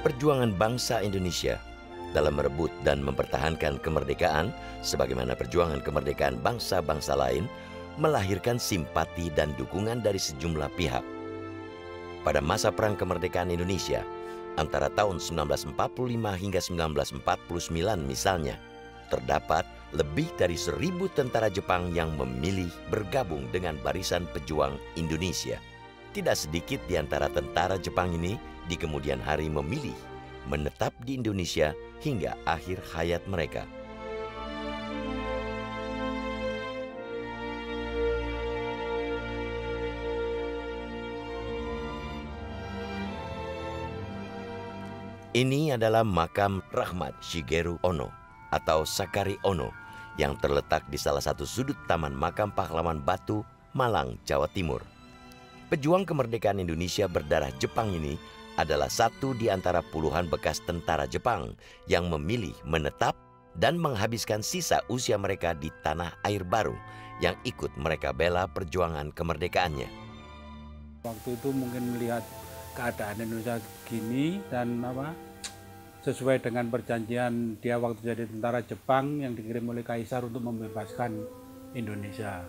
Perjuangan bangsa Indonesia dalam merebut dan mempertahankan kemerdekaan, sebagaimana perjuangan kemerdekaan bangsa-bangsa lain, melahirkan simpati dan dukungan dari sejumlah pihak. Pada masa Perang Kemerdekaan Indonesia, antara tahun 1945 hingga 1949 misalnya, terdapat lebih dari 1.000 tentara Jepang yang memilih bergabung dengan barisan pejuang Indonesia. Tidak sedikit di antara tentara Jepang ini di kemudian hari memilih menetap di Indonesia hingga akhir hayat mereka. Ini adalah makam Rahmat Shigeru Ono atau Sakari Ono yang terletak di salah satu sudut Taman Makam Pahlawan Batu, Malang, Jawa Timur. Pejuang kemerdekaan Indonesia berdarah Jepang ini adalah satu di antara puluhan bekas tentara Jepang yang memilih menetap dan menghabiskan sisa usia mereka di tanah air baru yang ikut mereka bela perjuangan kemerdekaannya. Waktu itu mungkin melihat keadaan Indonesia gini dan sesuai dengan perjanjian dia waktu jadi tentara Jepang yang dikirim oleh Kaisar untuk membebaskan Indonesia.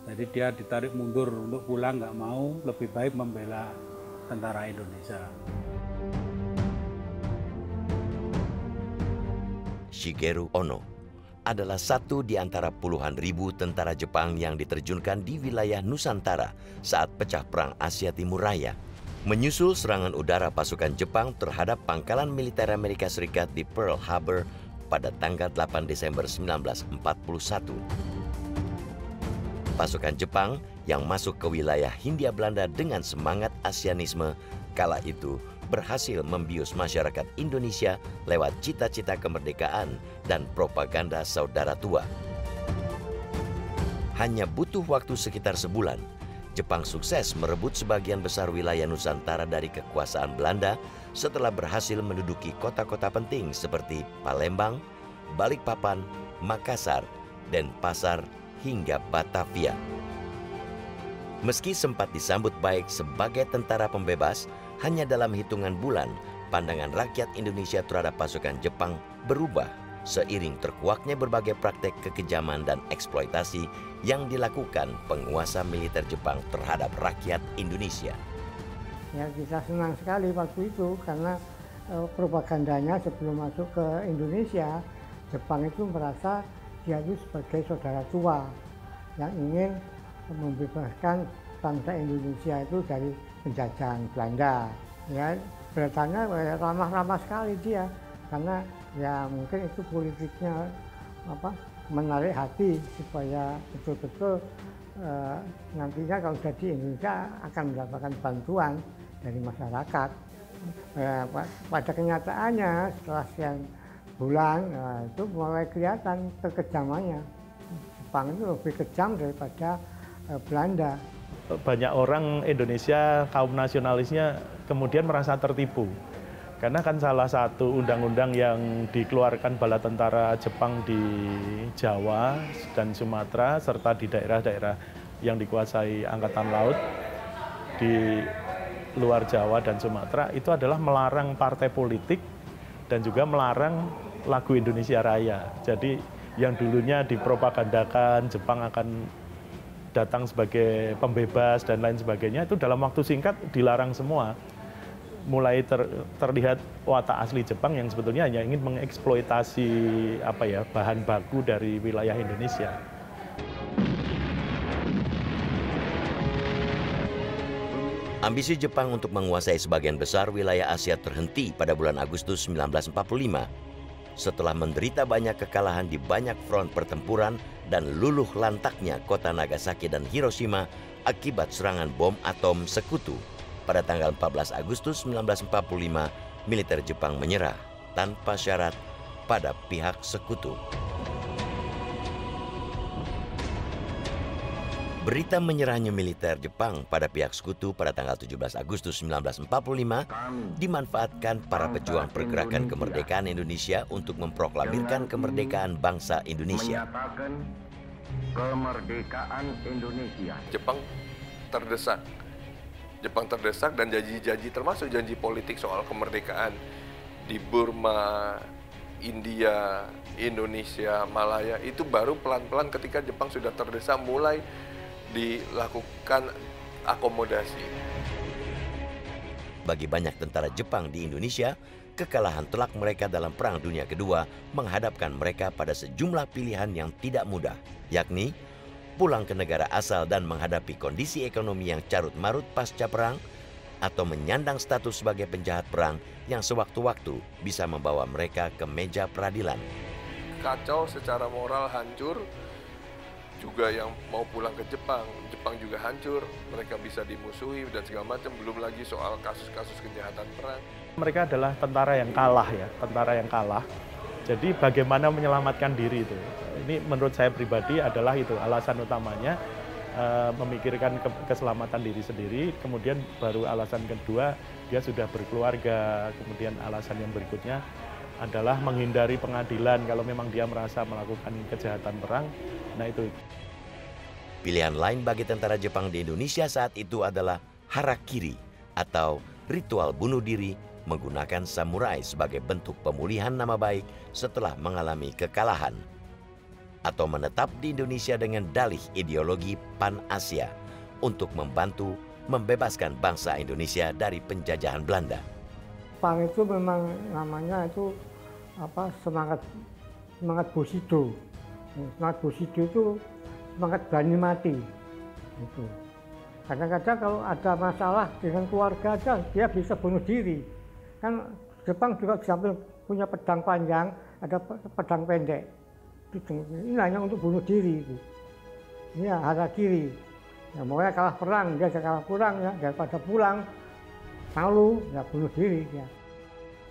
Jadi dia ditarik mundur untuk pulang, nggak mau, lebih baik membela tentara Indonesia. Shigeru Ono adalah satu di antara puluhan ribu tentara Jepang yang diterjunkan di wilayah Nusantara saat pecah perang Asia Timur Raya, menyusul serangan udara pasukan Jepang terhadap pangkalan militer Amerika Serikat di Pearl Harbor pada tanggal 8 Desember 1941. Pasukan Jepang yang masuk ke wilayah Hindia Belanda dengan semangat Asianisme kala itu berhasil membius masyarakat Indonesia lewat cita-cita kemerdekaan dan propaganda saudara tua. Hanya butuh waktu sekitar sebulan, Jepang sukses merebut sebagian besar wilayah Nusantara dari kekuasaan Belanda setelah berhasil menduduki kota-kota penting seperti Palembang, Balikpapan, Makassar, Denpasar, hingga Batavia. Meski sempat disambut baik sebagai tentara pembebas, hanya dalam hitungan bulan, pandangan rakyat Indonesia terhadap pasukan Jepang berubah seiring terkuaknya berbagai praktek kekejaman dan eksploitasi yang dilakukan penguasa militer Jepang terhadap rakyat Indonesia. Ya, kita senang sekali waktu itu karena propagandanya sebelum masuk ke Indonesia, Jepang itu merasa dia itu sebagai saudara tua yang ingin membebaskan bangsa Indonesia itu dari penjajahan Belanda. Ya, beritanya ramah-ramah sekali dia karena ya mungkin itu politiknya menarik hati supaya betul-betul nantinya kalau jadi Indonesia akan mendapatkan bantuan dari masyarakat. Pada kenyataannya setelah sekian bulan itu mulai kelihatan kekejamannya. Jepang itu lebih kejam daripada Belanda. Banyak orang Indonesia, kaum nasionalisnya kemudian merasa tertipu. Karena kan salah satu undang-undang yang dikeluarkan bala tentara Jepang di Jawa dan Sumatera, serta di daerah-daerah yang dikuasai Angkatan Laut di luar Jawa dan Sumatera, itu adalah melarang partai politik dan juga melarang lagu Indonesia Raya. Jadi yang dulunya dipropagandakan Jepang akan datang sebagai pembebas dan lain sebagainya, itu dalam waktu singkat dilarang semua. Mulai terlihat watak asli Jepang yang sebetulnya hanya ingin mengeksploitasi bahan baku dari wilayah Indonesia. Ambisi Jepang untuk menguasai sebagian besar wilayah Asia terhenti pada bulan Agustus 1945. Setelah menderita banyak kekalahan di banyak front pertempuran dan luluh lantaknya kota Nagasaki dan Hiroshima akibat serangan bom atom sekutu, pada tanggal 14 Agustus 1945, militer Jepang menyerah tanpa syarat pada pihak sekutu. Berita menyerahnya militer Jepang pada pihak sekutu pada tanggal 17 Agustus 1945 dimanfaatkan para pejuang pergerakan kemerdekaan Indonesia untuk memproklamirkan kemerdekaan bangsa Indonesia. Kemerdekaan Indonesia. Jepang terdesak dan janji-janji termasuk janji politik soal kemerdekaan di Burma, India, Indonesia, Malaya, itu baru pelan-pelan ketika Jepang sudah terdesak mulai dilakukan akomodasi. Bagi banyak tentara Jepang di Indonesia, kekalahan telak mereka dalam Perang Dunia Kedua menghadapkan mereka pada sejumlah pilihan yang tidak mudah, yakni pulang ke negara asal dan menghadapi kondisi ekonomi yang carut-marut pasca perang, atau menyandang status sebagai penjahat perang yang sewaktu-waktu bisa membawa mereka ke meja peradilan. Kacau secara moral, hancur. Juga yang mau pulang ke Jepang, Jepang juga hancur. Mereka bisa dimusuhi dan segala macam. Belum lagi soal kasus-kasus kejahatan perang. Mereka adalah tentara yang kalah ya, tentara yang kalah. Jadi bagaimana menyelamatkan diri itu. Ini menurut saya pribadi adalah itu alasan utamanya. Memikirkan keselamatan diri sendiri, kemudian baru alasan kedua dia sudah berkeluarga, kemudian alasan yang berikutnya adalah menghindari pengadilan kalau memang dia merasa melakukan kejahatan perang. Nah itu. Pilihan lain bagi tentara Jepang di Indonesia saat itu adalah harakiri atau ritual bunuh diri menggunakan samurai sebagai bentuk pemulihan nama baik setelah mengalami kekalahan, atau menetap di Indonesia dengan dalih ideologi Pan-Asia untuk membantu membebaskan bangsa Indonesia dari penjajahan Belanda. Jepang itu memang namanya itu semangat Bushido. Semangat Bushido itu semangat berani mati. Itu. Kadang-kadang kalau ada masalah dengan keluarga aja dia bisa bunuh diri. Kan Jepang juga sambil punya pedang panjang, ada pedang pendek. Ini hanya untuk bunuh diri itu. Ini ya harakiri. Ya, maunya kalah perang, dia kalah perang ya, daripada pulang malu ya bunuh diri ya.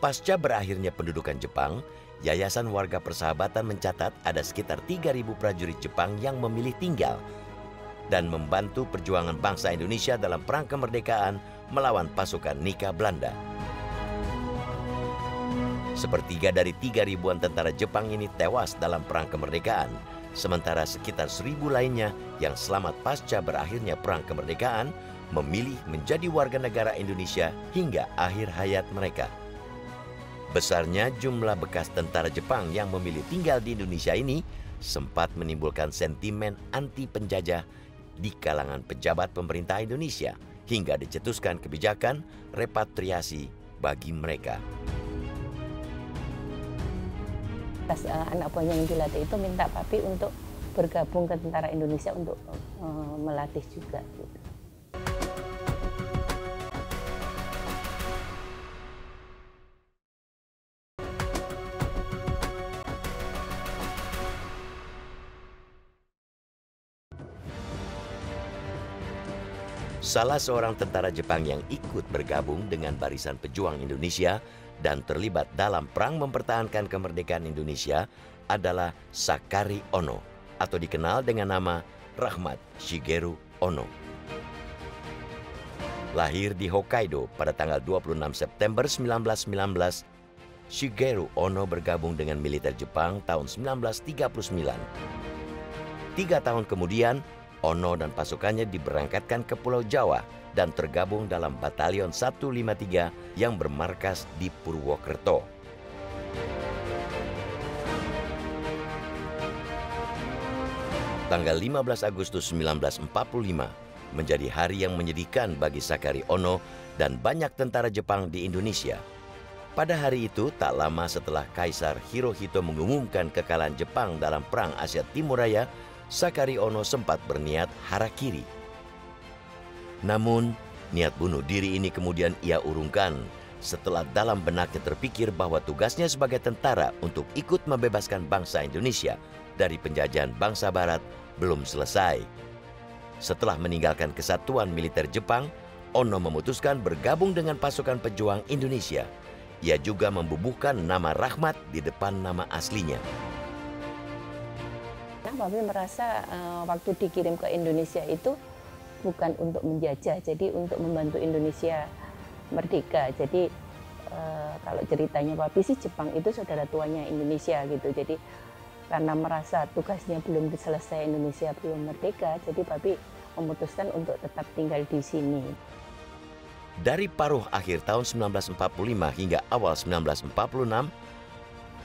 Pasca berakhirnya pendudukan Jepang, Yayasan Warga Persahabatan mencatat ada sekitar 3.000 prajurit Jepang yang memilih tinggal dan membantu perjuangan bangsa Indonesia dalam perang kemerdekaan melawan pasukan Nika Belanda. Sepertiga dari 3.000-an tentara Jepang ini tewas dalam perang kemerdekaan, sementara sekitar 1.000 lainnya yang selamat pasca berakhirnya perang kemerdekaan memilih menjadi warga negara Indonesia hingga akhir hayat mereka. Besarnya jumlah bekas tentara Jepang yang memilih tinggal di Indonesia ini sempat menimbulkan sentimen anti penjajah di kalangan pejabat pemerintah Indonesia hingga dicetuskan kebijakan repatriasi bagi mereka. Anak buahnya yang dilatih itu minta papi untuk bergabung ke tentara Indonesia untuk melatih juga. Gitu. Salah seorang tentara Jepang yang ikut bergabung dengan Barisan Pejuang Indonesia dan terlibat dalam perang mempertahankan kemerdekaan Indonesia adalah Sakari Ono atau dikenal dengan nama Rahmat Shigeru Ono. Lahir di Hokkaido pada tanggal 26 September 1919, Shigeru Ono bergabung dengan militer Jepang tahun 1939. 3 tahun kemudian, Ono dan pasukannya diberangkatkan ke Pulau Jawa dan tergabung dalam Batalion 153 yang bermarkas di Purwokerto. Tanggal 15 Agustus 1945 menjadi hari yang menyedihkan bagi Sakari Ono dan banyak tentara Jepang di Indonesia. Pada hari itu, tak lama setelah Kaisar Hirohito mengumumkan kekalahan Jepang dalam Perang Asia Timur Raya, Sakari Ono sempat berniat harakiri. Namun, niat bunuh diri ini kemudian ia urungkan setelah dalam benaknya terpikir bahwa tugasnya sebagai tentara untuk ikut membebaskan bangsa Indonesia dari penjajahan bangsa Barat belum selesai. Setelah meninggalkan kesatuan militer Jepang, Ono memutuskan bergabung dengan pasukan pejuang Indonesia. Ia juga membubuhkan nama Rahmat di depan nama aslinya. Papi merasa waktu dikirim ke Indonesia itu bukan untuk menjajah, jadi untuk membantu Indonesia merdeka. Jadi kalau ceritanya papi sih Jepang itu saudara tuanya Indonesia gitu. Jadi karena merasa tugasnya belum selesai, Indonesia belum merdeka, jadi papi memutuskan untuk tetap tinggal di sini. Dari paruh akhir tahun 1945 hingga awal 1946,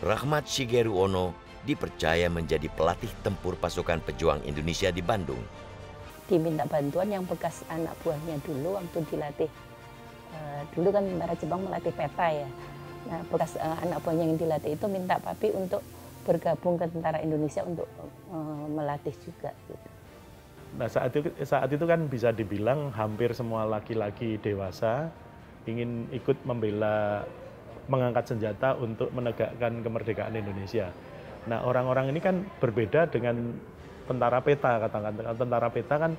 Rahmat Shigeru Ono dipercaya menjadi pelatih tempur pasukan pejuang Indonesia di Bandung. Diminta bantuan yang bekas anak buahnya dulu waktu dilatih. Dulu kan tentara Jepang melatih peta ya. Nah, bekas anak buahnya yang dilatih itu minta Papi untuk bergabung ke tentara Indonesia untuk melatih juga. Gitu. Nah, saat itu kan bisa dibilang hampir semua laki-laki dewasa ingin ikut membela, mengangkat senjata untuk menegakkan kemerdekaan Indonesia. Nah, orang-orang ini kan berbeda dengan tentara peta, katakan tentara peta kan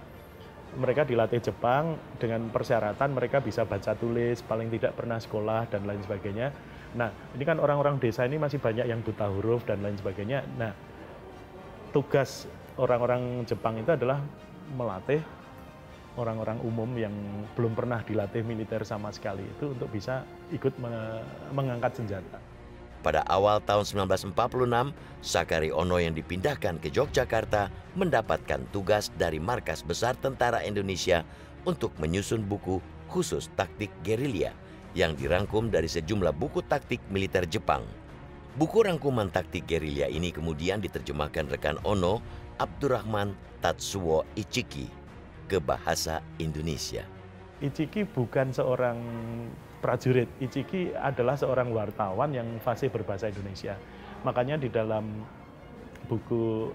mereka dilatih Jepang dengan persyaratan mereka bisa baca tulis, paling tidak pernah sekolah dan lain sebagainya. Nah, ini kan orang-orang desa ini masih banyak yang buta huruf dan lain sebagainya. Nah, tugas orang-orang Jepang itu adalah melatih orang-orang umum yang belum pernah dilatih militer sama sekali itu untuk bisa ikut mengangkat senjata. Pada awal tahun 1946, Sakari Ono yang dipindahkan ke Yogyakarta mendapatkan tugas dari Markas Besar Tentara Indonesia untuk menyusun buku khusus taktik gerilya yang dirangkum dari sejumlah buku taktik militer Jepang. Buku rangkuman taktik gerilya ini kemudian diterjemahkan rekan Ono, Abdurrahman Tatsuo Ichiki, ke bahasa Indonesia. Ichiki bukan seorang prajurit, Ichiki adalah seorang wartawan yang fasih berbahasa Indonesia. Makanya di dalam buku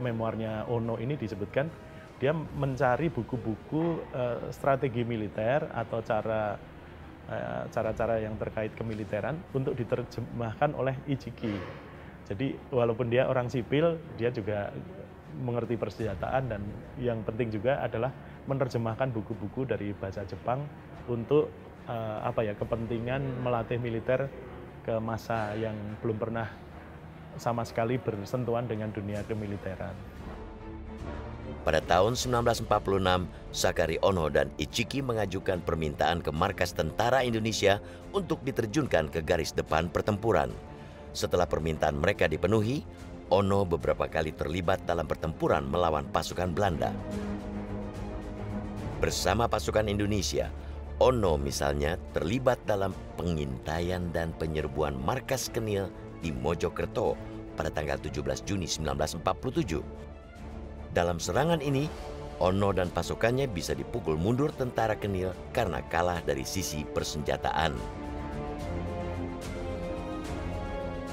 memoirnya Ono ini disebutkan dia mencari buku-buku strategi militer atau cara-cara yang terkait kemiliteran untuk diterjemahkan oleh Ichiki. Jadi walaupun dia orang sipil, dia juga mengerti persenjataan dan yang penting juga adalah menerjemahkan buku-buku dari bahasa Jepang untuk kepentingan melatih militer ke masa yang belum pernah sama sekali bersentuhan dengan dunia kemiliteran. Pada tahun 1946, Sakari Ono dan Ichiki mengajukan permintaan ke Markas Tentara Indonesia untuk diterjunkan ke garis depan pertempuran. Setelah permintaan mereka dipenuhi, Ono beberapa kali terlibat dalam pertempuran melawan pasukan Belanda. Bersama pasukan Indonesia, Ono misalnya terlibat dalam pengintaian dan penyerbuan Markas Kenil di Mojokerto pada tanggal 17 Juni 1947. Dalam serangan ini, Ono dan pasukannya bisa dipukul mundur tentara Kenil karena kalah dari sisi persenjataan.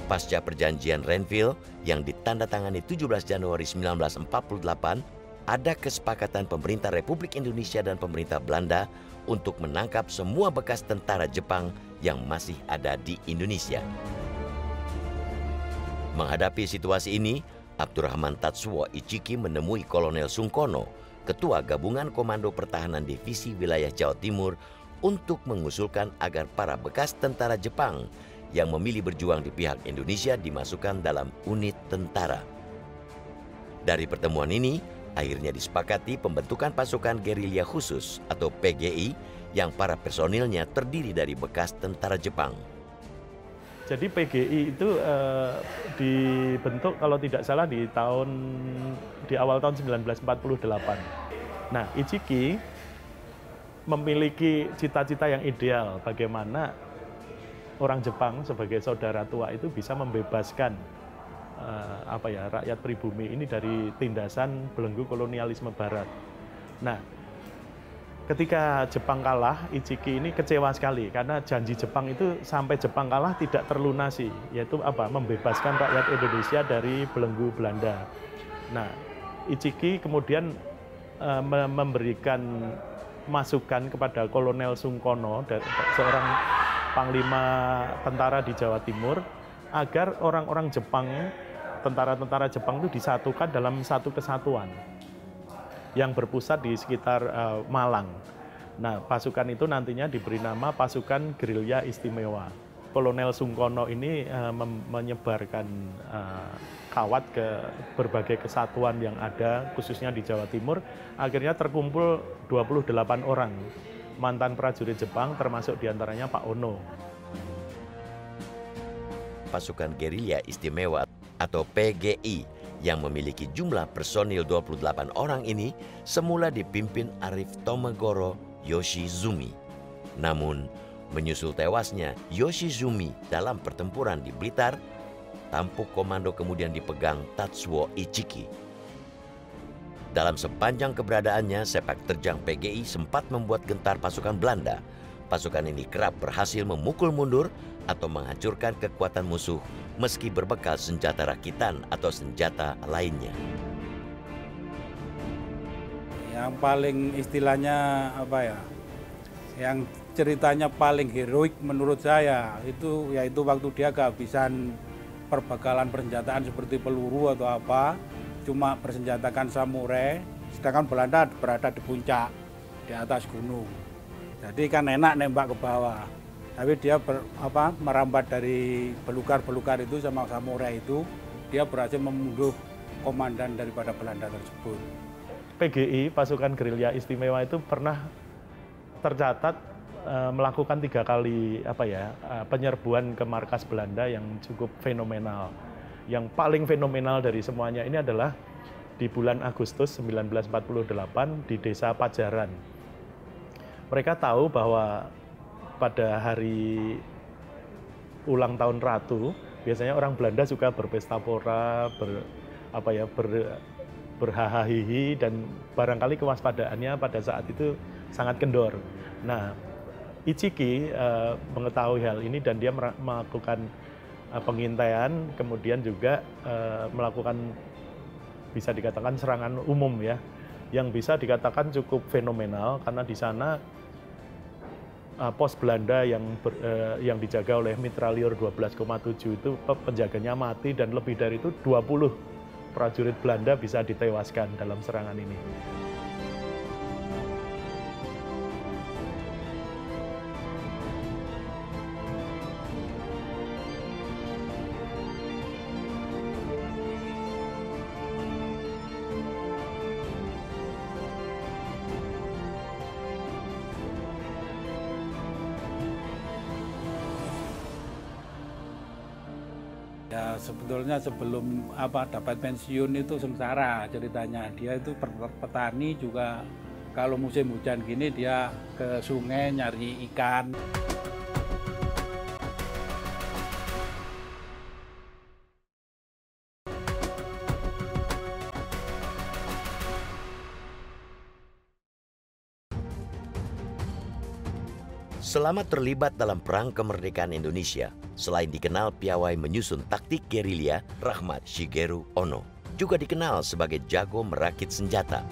Pasca perjanjian Renville yang ditandatangani 17 Januari 1948, ada kesepakatan pemerintah Republik Indonesia dan pemerintah Belanda untuk menangkap semua bekas tentara Jepang yang masih ada di Indonesia. Menghadapi situasi ini, Abdurrahman Tatsuo Ichiki menemui Kolonel Sungkono, Ketua Gabungan Komando Pertahanan Divisi Wilayah Jawa Timur, untuk mengusulkan agar para bekas tentara Jepang yang memilih berjuang di pihak Indonesia dimasukkan dalam unit tentara. Dari pertemuan ini, akhirnya disepakati pembentukan pasukan gerilya khusus atau PGI yang para personilnya terdiri dari bekas tentara Jepang. Jadi PGI itu dibentuk kalau tidak salah di awal tahun 1948. Nah, Ichiki memiliki cita-cita yang ideal bagaimana orang Jepang sebagai saudara tua itu bisa membebaskan rakyat pribumi ini dari tindasan belenggu kolonialisme Barat. Nah, ketika Jepang kalah, Ichiki ini kecewa sekali karena janji Jepang itu sampai Jepang kalah tidak terlunasi, yaitu membebaskan rakyat Indonesia dari belenggu Belanda. Nah, Ichiki kemudian memberikan masukan kepada Kolonel Sungkono, seorang panglima tentara di Jawa Timur, agar orang-orang Jepang, tentara-tentara Jepang itu disatukan dalam satu kesatuan yang berpusat di sekitar Malang. Nah, pasukan itu nantinya diberi nama Pasukan Gerilya Istimewa. Kolonel Sungkono ini menyebarkan kawat ke berbagai kesatuan yang ada, khususnya di Jawa Timur. Akhirnya terkumpul 28 orang mantan prajurit Jepang, termasuk diantaranya Pak Ono. Pasukan Gerilya Istimewa atau PGI yang memiliki jumlah personil 28 orang ini semula dipimpin Arif Tomegoro Yoshizumi. Namun, menyusul tewasnya Yoshizumi dalam pertempuran di Blitar, tampuk komando kemudian dipegang Tatsuo Ichiki. Dalam sepanjang keberadaannya, sepak terjang PGI sempat membuat gentar pasukan Belanda. Pasukan ini kerap berhasil memukul mundur atau menghancurkan kekuatan musuh meski berbekal senjata rakitan atau senjata lainnya. Yang paling istilahnya apa ya, yang ceritanya paling heroik menurut saya itu yaitu waktu dia kehabisan perbekalan persenjataan seperti peluru atau apa, cuma bersenjatakan samurai, sedangkan Belanda berada di puncak di atas gunung. Jadi kan enak nembak ke bawah. Tapi dia merambat dari belukar-belukar itu sama samurai itu, dia berhasil membunuh komandan daripada Belanda tersebut. PGI, pasukan gerilya istimewa itu pernah tercatat melakukan 3 kali penyerbuan ke markas Belanda yang cukup fenomenal. Yang paling fenomenal dari semuanya ini adalah di bulan Agustus 1948 di desa Pajaran. Mereka tahu bahwa pada hari ulang tahun Ratu, biasanya orang Belanda suka berpesta pora, berhahahihi, dan barangkali kewaspadaannya pada saat itu sangat kendor. Nah, Ichiki mengetahui hal ini dan dia melakukan pengintaian, kemudian juga melakukan bisa dikatakan serangan umum ya, yang bisa dikatakan cukup fenomenal karena di sana pos Belanda yang dijaga oleh mitralier 12,7 itu penjaganya mati dan lebih dari itu 20 prajurit Belanda bisa ditewaskan dalam serangan ini. Ya sebetulnya sebelum dapat pensiun itu sengsara ceritanya. Dia itu petani juga, kalau musim hujan gini dia ke sungai nyari ikan. Selama terlibat dalam Perang Kemerdekaan Indonesia, selain dikenal piawai menyusun taktik gerilya, Rahmat Shigeru Ono juga dikenal sebagai jago merakit senjata.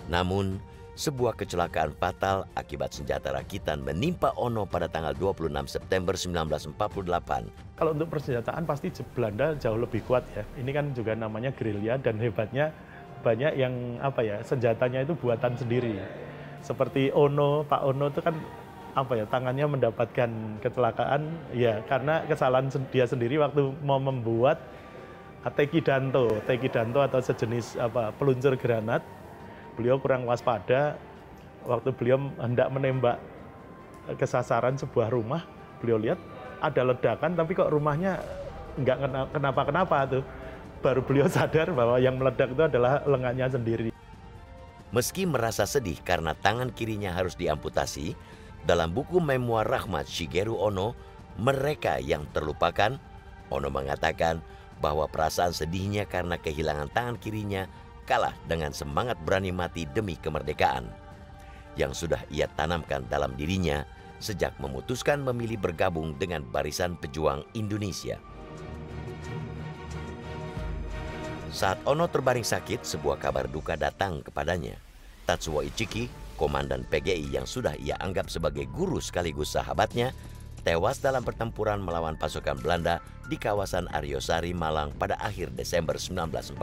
Namun, sebuah kecelakaan fatal akibat senjata rakitan menimpa Ono pada tanggal 26 September 1948. Kalau untuk persenjataan pasti Belanda jauh lebih kuat ya. Ini kan juga namanya gerilya dan hebatnya banyak yang senjatanya itu buatan sendiri. Seperti Ono, Pak Ono itu kan tangannya mendapatkan kecelakaan ya karena kesalahan dia sendiri waktu mau membuat tekidanto atau sejenis peluncur granat. Beliau kurang waspada waktu beliau hendak menembak ke sasaran sebuah rumah. Beliau lihat ada ledakan tapi kok rumahnya nggak kenapa-kenapa tuh. Baru beliau sadar bahwa yang meledak itu adalah lengannya sendiri. Meski merasa sedih karena tangan kirinya harus diamputasi, dalam buku memoir Rahmat Shigeru Ono, Mereka yang Terlupakan, Ono mengatakan bahwa perasaan sedihnya karena kehilangan tangan kirinya kalah dengan semangat berani mati demi kemerdekaan yang sudah ia tanamkan dalam dirinya sejak memutuskan memilih bergabung dengan Barisan Pejuang Indonesia. Saat Ono terbaring sakit, sebuah kabar duka datang kepadanya. Tatsuo Ichiki, komandan PGI yang sudah ia anggap sebagai guru sekaligus sahabatnya, tewas dalam pertempuran melawan pasukan Belanda di kawasan Aryosari, Malang pada akhir Desember 1948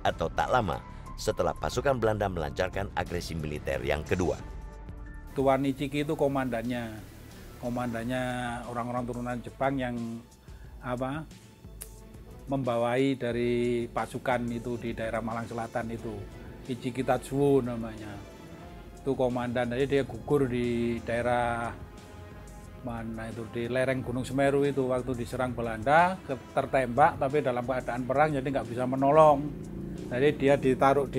atau tak lama setelah pasukan Belanda melancarkan agresi militer yang kedua. Tuan Ichiki itu komandannya orang-orang turunan Jepang yang membawai dari pasukan itu di daerah Malang Selatan itu. Ichiki Tatsuo namanya. Itu komandan, jadi dia gugur di daerah mana itu, di lereng Gunung Semeru itu waktu diserang Belanda, tertembak tapi dalam keadaan perang jadi nggak bisa menolong. Jadi dia ditaruh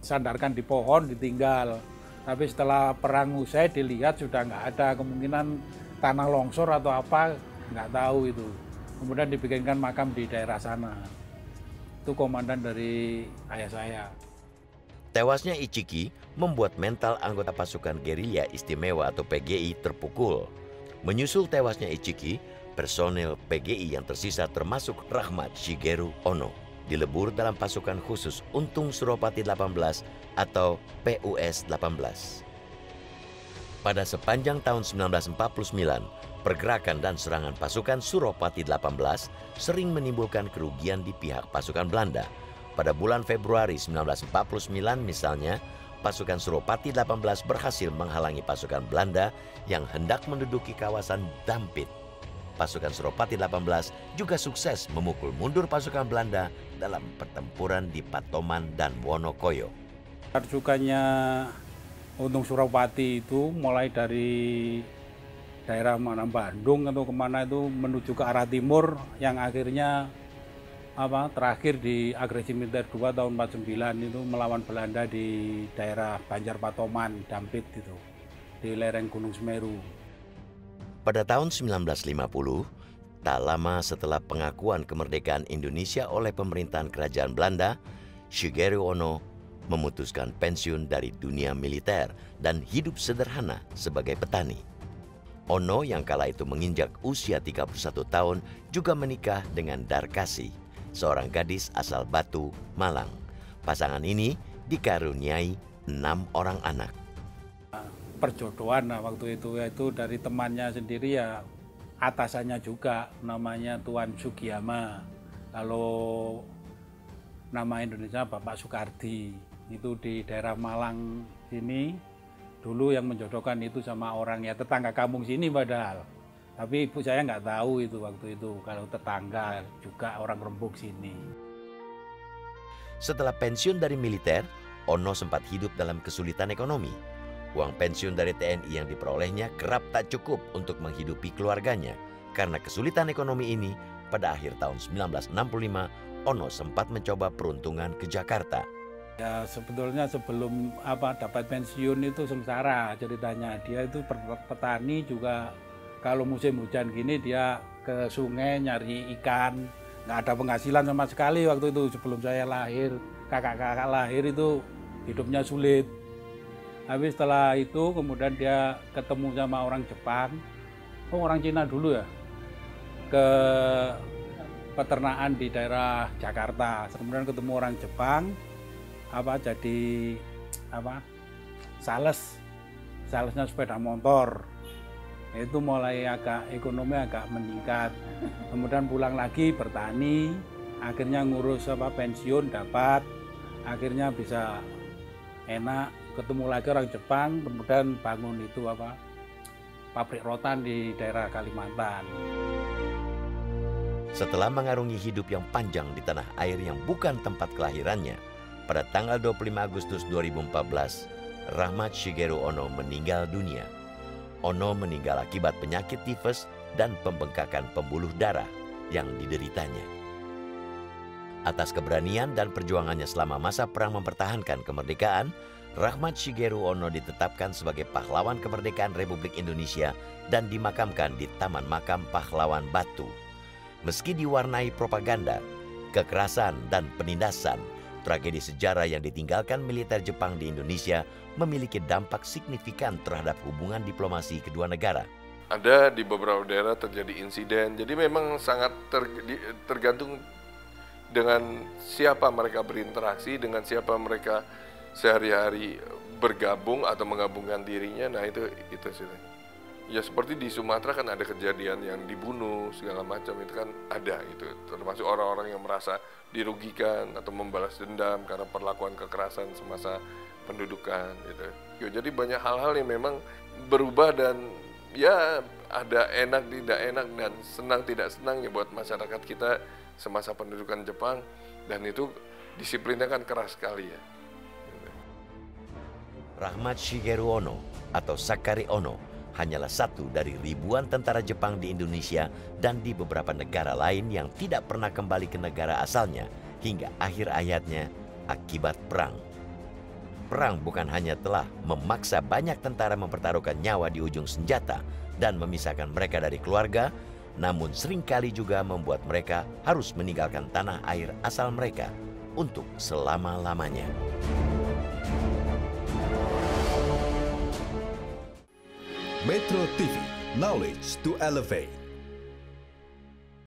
sandarkan di pohon, ditinggal. Tapi setelah perang usai dilihat sudah nggak ada, kemungkinan tanah longsor atau apa, nggak tahu itu. Kemudian dibikinkan makam di daerah sana. Itu komandan dari ayah saya. Tewasnya Ichiki membuat mental anggota pasukan gerilya istimewa atau PGI terpukul. Menyusul tewasnya Ichiki, personel PGI yang tersisa termasuk Rahmat Shigeru Ono dilebur dalam pasukan khusus Untung Suropati 18 atau PUS 18. Pada sepanjang tahun 1949, pergerakan dan serangan pasukan Suropati 18 sering menimbulkan kerugian di pihak pasukan Belanda. Pada bulan Februari 1949 misalnya, pasukan Suropati 18 berhasil menghalangi pasukan Belanda yang hendak menduduki kawasan Dampit. Pasukan Suropati 18 juga sukses memukul mundur pasukan Belanda dalam pertempuran di Patoman dan Wonokoyo. Pasukannya Untung Suropati itu mulai dari daerah mana Bandung atau kemana itu menuju ke arah timur, yang akhirnya terakhir di agresi militer 2 tahun 49 itu melawan Belanda di daerah Banjar Patoman, Dampit itu, di lereng Gunung Semeru. Pada tahun 1950, tak lama setelah pengakuan kemerdekaan Indonesia oleh pemerintahan kerajaan Belanda, Shigeru Ono memutuskan pensiun dari dunia militer dan hidup sederhana sebagai petani. Ono yang kala itu menginjak usia 31 tahun juga menikah dengan Darkasi, seorang gadis asal Batu, Malang. Pasangan ini dikaruniai 6 orang anak. Perjodohan waktu itu, yaitu dari temannya sendiri ya, atasannya juga, namanya Tuan Sugiyama. Kalau nama Indonesia Bapak Soekardi, itu di daerah Malang sini. Dulu yang menjodohkan itu sama orang ya tetangga kampung sini padahal. Tapi ibu saya nggak tahu itu waktu itu, kalau tetangga juga orang Rembuk sini. Setelah pensiun dari militer, Ono sempat hidup dalam kesulitan ekonomi. Uang pensiun dari TNI yang diperolehnya kerap tak cukup untuk menghidupi keluarganya. Karena kesulitan ekonomi ini, pada akhir tahun 1965, Ono sempat mencoba peruntungan ke Jakarta. Ya sebetulnya sebelum dapat pensiun itu sengsara ceritanya. Dia itu petani juga, kalau musim hujan gini dia ke sungai nyari ikan. Nggak ada penghasilan sama sekali waktu itu sebelum saya lahir. Kakak-kakak lahir itu hidupnya sulit. Habis setelah itu kemudian dia ketemu sama orang Jepang, orang Cina dulu ya, ke peternakan di daerah Jakarta. Kemudian ketemu orang Jepang, jadi salesnya sepeda motor. Itu mulai ekonomi agak meningkat. Kemudian pulang lagi bertani, akhirnya ngurus pensiun dapat, akhirnya bisa enak. Ketemu lagi orang Jepang, kemudian bangun itu pabrik rotan di daerah Kalimantan. Setelah mengarungi hidup yang panjang di tanah air yang bukan tempat kelahirannya, pada tanggal 25 Agustus 2014, Rahmat Shigeru Ono meninggal dunia. Ono meninggal akibat penyakit tifus dan pembengkakan pembuluh darah yang dideritanya. Atas keberanian dan perjuangannya selama masa perang mempertahankan kemerdekaan, Rahmat Shigeru Ono ditetapkan sebagai pahlawan kemerdekaan Republik Indonesia dan dimakamkan di Taman Makam Pahlawan Batu. Meski diwarnai propaganda, kekerasan, dan penindasan, tragedi sejarah yang ditinggalkan militer Jepang di Indonesia memiliki dampak signifikan terhadap hubungan diplomasi kedua negara. Ada di beberapa daerah terjadi insiden, jadi memang sangat tergantung dengan siapa mereka berinteraksi, dengan siapa mereka sehari-hari bergabung atau menggabungkan dirinya. Nah itu sih. Ya seperti di Sumatera kan ada kejadian yang dibunuh segala macam, itu kan ada itu, termasuk orang-orang yang merasa dirugikan atau membalas dendam karena perlakuan kekerasan semasa pendudukan gitu. Jadi banyak hal-hal yang memang berubah dan ya ada enak tidak enak dan senang tidak senangnya buat masyarakat kita semasa pendudukan Jepang, dan itu disiplinnya kan keras sekali ya. Rahmat Shigeru Ono atau Sakari Ono hanyalah satu dari ribuan tentara Jepang di Indonesia dan di beberapa negara lain yang tidak pernah kembali ke negara asalnya hingga akhir hayatnya akibat perang. perang bukan hanya telah memaksa banyak tentara mempertaruhkan nyawa di ujung senjata dan memisahkan mereka dari keluarga, namun seringkali juga membuat mereka harus meninggalkan tanah air asal mereka untuk selama-lamanya. Metro TV, knowledge to elevate.